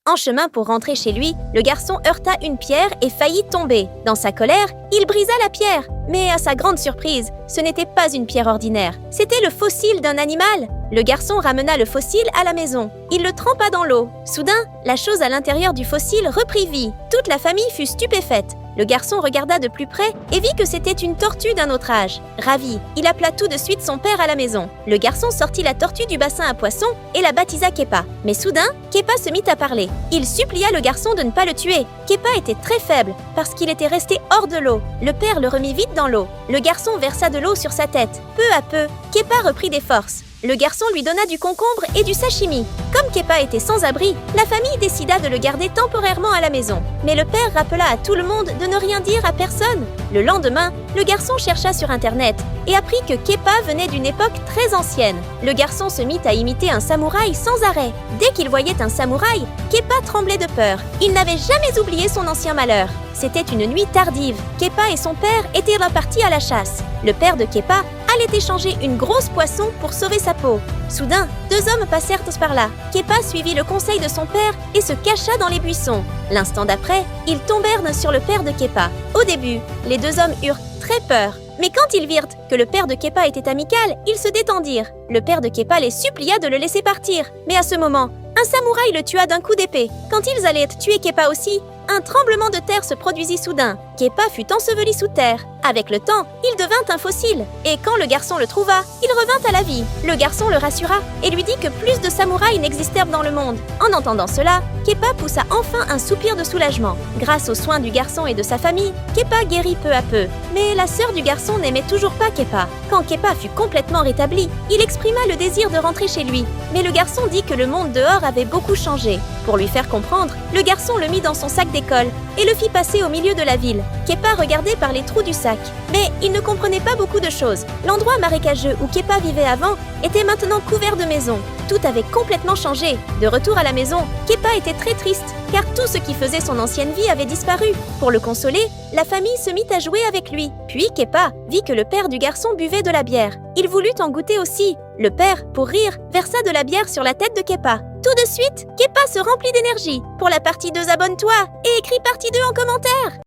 En chemin pour rentrer chez lui, le garçon heurta une pierre et faillit tomber. Dans sa colère, il brisa la pierre. Mais à sa grande surprise, ce n'était pas une pierre ordinaire. C'était le fossile d'un animal. Le garçon ramena le fossile à la maison. Il le trempa dans l'eau. Soudain, la chose à l'intérieur du fossile reprit vie. Toute la famille fut stupéfaite. Le garçon regarda de plus près et vit que c'était une tortue d'un autre âge. Ravi, il appela tout de suite son père à la maison. Le garçon sortit la tortue du bassin à poissons et la baptisa Kepa. Mais soudain, Kepa se mit à parler. Il supplia le garçon de ne pas le tuer. Kepa était très faible parce qu'il était resté hors de l'eau. Le père le remit vite dans l'eau. Le garçon versa de l'eau sur sa tête. Peu à peu, Kepa reprit des forces. Le garçon lui donna du concombre et du sashimi. Comme Kepa était sans abri, la famille décida de le garder temporairement à la maison. Mais le père rappela à tout le monde de ne rien dire à personne. Le lendemain, le garçon chercha sur Internet et apprit que Kepa venait d'une époque très ancienne. Le garçon se mit à imiter un samouraï sans arrêt. Dès qu'il voyait un samouraï, Kepa tremblait de peur. Il n'avait jamais oublié son ancien malheur. C'était une nuit tardive. Kepa et son père étaient repartis à la chasse. Le père de Kepa allait échanger une grosse poisson pour sauver sa peau. Soudain, deux hommes passèrent par là. Kepa suivit le conseil de son père et se cacha dans les buissons. L'instant d'après, ils tombèrent sur le père de Kepa. Au début, les deux hommes eurent très peur. Mais quand ils virent que le père de Kepa était amical, ils se détendirent. Le père de Kepa les supplia de le laisser partir. Mais à ce moment, un samouraï le tua d'un coup d'épée. Quand ils allaient tuer Kepa aussi, un tremblement de terre se produisit soudain. Kepa fut enseveli sous terre. Avec le temps, il devint un fossile. Et quand le garçon le trouva, il revint à la vie. Le garçon le rassura et lui dit que plus de samouraïs n'existèrent dans le monde. En entendant cela, Kepa poussa enfin un soupir de soulagement. Grâce aux soins du garçon et de sa famille, Kepa guérit peu à peu. Mais la sœur du garçon n'aimait toujours pas Kepa. Quand Kepa fut complètement rétabli, il exprima le désir de rentrer chez lui. Mais le garçon dit que le monde dehors avait beaucoup changé. Pour lui faire comprendre, le garçon le mit dans son sac d'école et le fit passer au milieu de la ville. Kepa regardait par les trous du sac. Mais il ne comprenait pas beaucoup de choses. L'endroit marécageux où Kepa vivait avant était maintenant couvert de maisons. Tout avait complètement changé. De retour à la maison, Kepa était très triste, car tout ce qui faisait son ancienne vie avait disparu. Pour le consoler, la famille se mit à jouer avec lui. Puis Kepa vit que le père du garçon buvait de la bière. Il voulut en goûter aussi. Le père, pour rire, versa de la bière sur la tête de Kepa. Tout de suite, Kepa se remplit d'énergie. Pour la partie 2, abonne-toi et écris partie 2 en commentaire.